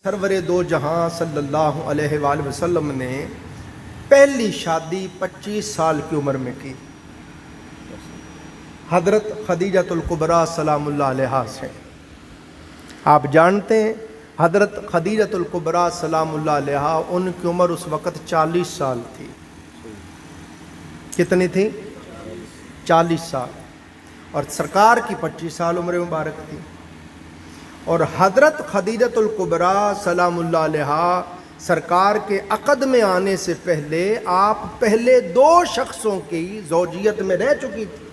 سرور دو جہاں صلی اللہ علیہ وآلہ وسلم نے پہلی شادی 25 سال کی عمر میں کی حضرت خدیجۃ الکبریٰ سلام اللہ علیہا سے۔ آپ جانتے ہیں حضرت خدیجۃ الکبریٰ سلام اللہ علیہا، ان کی عمر اس وقت 40 سال تھی۔ کتنی تھی؟ 40 سال، اور سرکار کی 25 سال عمر مبارک تھی۔ اور حضرت خدیجۃ الکبریٰ سلام اللہ علیہا سرکار کے عقد میں آنے سے پہلے آپ پہلے 2 شخصوں کی زوجیت میں رہ چکی تھی۔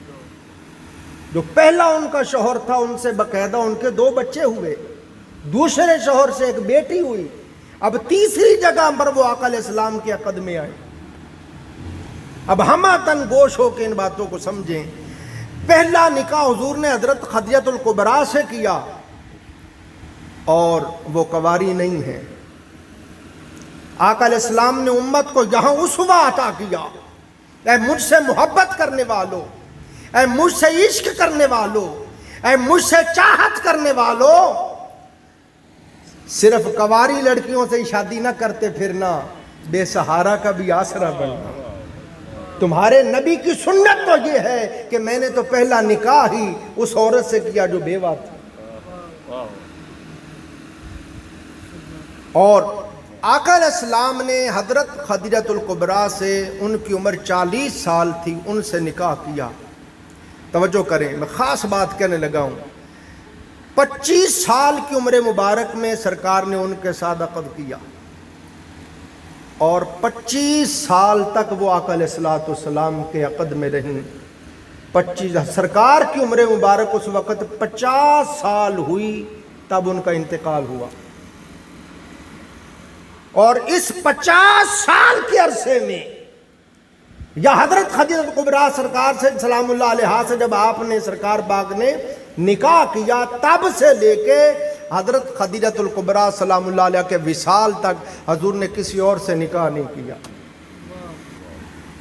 جو پہلا ان کا شوہر تھا، ان سے باقاعدہ ان کے 2 بچے ہوئے، دوسرے شوہر سے ایک بیٹی ہوئی۔ اب تیسری جگہ پر وہ آقا علیہ السلام کے عقد میں آئے۔ اب ہم تن گوش ہو کے ان باتوں کو سمجھیں۔ پہلا نکاح حضور نے حضرت خدیجۃ الکبریٰ سے کیا، اور وہ کنواری نہیں ہے۔ آقا علیہ السلام نے امت کو یہاں اسوہ عطا کیا، اے مجھ سے محبت کرنے والو، اے مجھ سے عشق کرنے والو، اے مجھ سے چاہت کرنے والو، صرف کنواری لڑکیوں سے شادی نہ کرتے پھرنا، بے سہارا کا بھی آسرا بننا۔ تمہارے نبی کی سنت تو یہ ہے کہ میں نے تو پہلا نکاح ہی اس عورت سے کیا جو بیوہ تھی۔ اور آقا علیہ السلام نے حضرت خدیجۃ الکبریٰ سے، ان کی عمر 40 سال تھی، ان سے نکاح کیا۔ توجہ کریں، میں خاص بات کہنے لگا ہوں۔ 25 سال کی عمر مبارک میں سرکار نے ان کے ساتھ عقد کیا، اور 25 سال تک وہ آقا علیہ السلام کے عقد میں رہیں۔ 25 سرکار کی عمر مبارک اس وقت 50 سال ہوئی، تب ان کا انتقال ہوا۔ اور اس 50 سال کے عرصے میں یا حضرت خدیجۃ الکبریٰ سرکار سے سلام اللہ علیہا سے جب آپ نے سرکار باغ نے نکاح کیا، تب سے لے کے حضرت خدیجۃ الکبریٰ سلام اللہ علیہا کے وصال تک حضور نے کسی اور سے نکاح نہیں کیا۔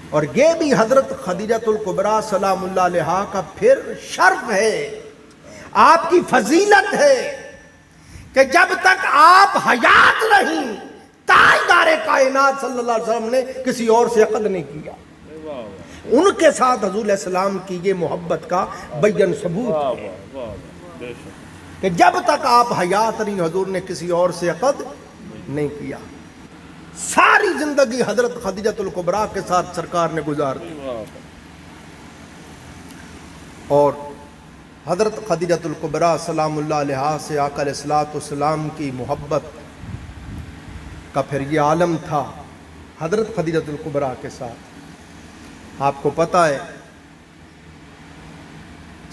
اور یہ بھی حضرت خدیجۃ الکبریٰ سلام اللہ علیہا کا پھر شرف ہے، آپ کی فضیلت ہے کہ جب تک آپ حیات رہیں، تاجدار کائنات صلی اللہ علیہ وسلم نے کسی اور سے عقد نہیں کیا۔ ان کے ساتھ حضور علیہ السلام کی یہ محبت کا بیان ثبوت ہے کہ جب تک آپ حیات رہی، حضور نے کسی اور سے عقد نہیں کیا۔ ساری زندگی حضرت خدیجۃ الکبریٰ کے ساتھ سرکار نے گزار دی، اور حضرت خدیجۃ الکبریٰ سلام اللہ علیہا سے آقا علیہ السلام کی محبت کا پھر یہ عالم تھا حضرت خدیجۃ الکبریٰ کے ساتھ۔ آپ کو پتہ ہے،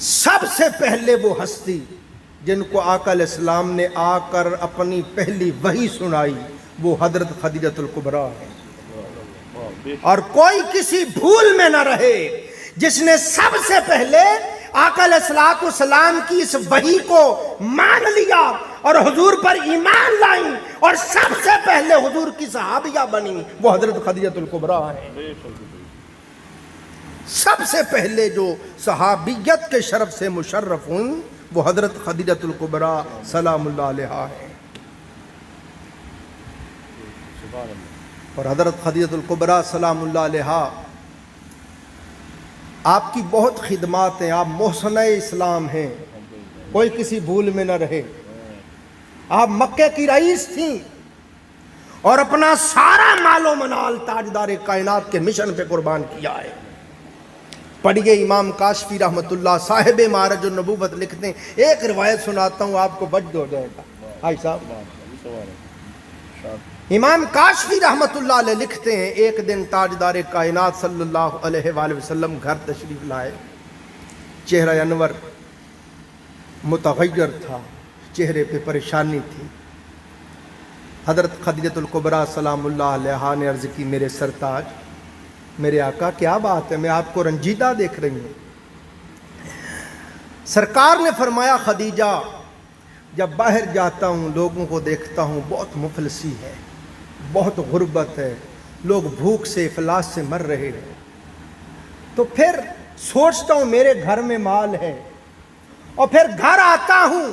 سب سے پہلے وہ ہستی جن کو آقا علیہ السلام نے آ کر اپنی پہلی وحی سنائی، وہ حضرت خدیجۃ الکبریٰ ہے۔ اور کوئی کسی بھول میں نہ رہے، جس نے سب سے پہلے آقا علیہ السلام کی اس وحی کو مان لیا اور حضور پر ایمان لائیں، اور سب سے پہلے حضور کی صحابیہ بنی، وہ حضرت خدیجۃ الکبریٰ ہے۔ سب سے پہلے جو صحابیت کے شرف سے مشرف ہوئیں، وہ حضرت خدیجۃ الکبریٰ سلام اللہ علیہا ہے۔ اور حضرت خدیجۃ الکبریٰ سلام اللہ علیہا، آپ کی بہت خدمات ہیں، آپ محسنہ اسلام ہیں، کوئی کسی بھول میں نہ رہے۔ آپ مکہ کی رئیس تھیں، اور اپنا سارا مال و منال تاجدار کائنات کے مشن پہ قربان کیا ہے۔ پڑھیے امام کاشفی رحمۃ اللہ صاحب معرج النبوت لکھتے ہیں، ایک روایت سناتا ہوں، آپ کو وجد ہو جائے گا۔ بھائی صاحب، امام کاشفی رحمۃ اللہ علیہ لکھتے ہیں، ایک دن تاجدار کائنات صلی اللہ علیہ وآلہ وسلم گھر تشریف لائے۔ چہرہ انور متغیر تھا، چہرے پہ پریشانی تھی۔ حضرت خدیجۃ الکبریٰ سلام اللہ علیہا نے عرض کی، میرے سرتاج، میرے آقا، کیا بات ہے؟ میں آپ کو رنجیدہ دیکھ رہی ہوں۔ سرکار نے فرمایا، خدیجہ، جب باہر جاتا ہوں لوگوں کو دیکھتا ہوں بہت مفلسی ہے، بہت غربت ہے، لوگ بھوک سے افلاس سے مر رہے ہیں، تو پھر سوچتا ہوں میرے گھر میں مال ہے، اور پھر گھر آتا ہوں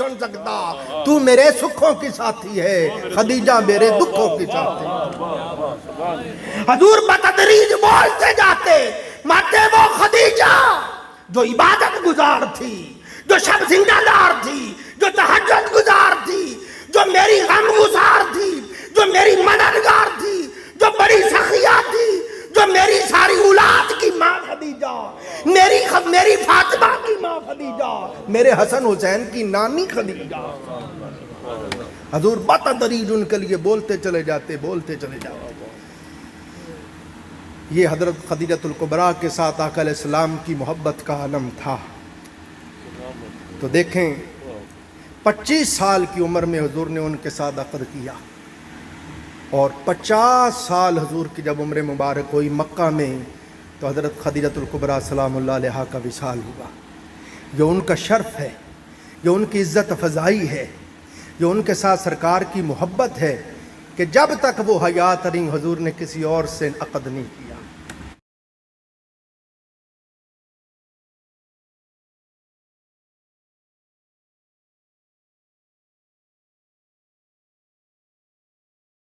سن سکتا، تو میرے سکھوں کی ساتھی ہے، خدیجہ میرے دکھوں کی ساتھی ہے۔ حضور بتدریج بولتے جاتے، ماتے وہ خدیجہ جو عبادت گزار تھی، جو شب زندہ دار تھی، جو تہجد گزار تھی، جو میری غم گزار تھی، جو میری مددگار تھی، جو بڑی سخیہ تھی، جو میری ساری اولاد کی ماں خدیجہ، میری فاطمہ کی ماں خدیجہ، میرے حسن حسین کی نانی خدیجہ۔ حضور بتدریج ان کے لیے بولتے چلے جاتے، بولتے چلے جاتے۔ یہ حضرت خدیجۃ الکبریٰ کے ساتھ آقا علیہ السلام کی محبت کا علم تھا۔ تو دیکھیں 25 سال کی عمر میں حضور نے ان کے ساتھ عقد کیا، اور 50 سال حضور کی جب عمر مبارک ہوئی مکہ میں، تو حضرت خدیجۃ الکبریٰ سلام اللہ علیہا کا وصال ہوا۔ جو ان کا شرف ہے، جو ان کی عزت افزائی ہے، جو ان کے ساتھ سرکار کی محبت ہے، کہ جب تک وہ حیات رہیں حضور نے کسی اور سے عقد نہیں کیا۔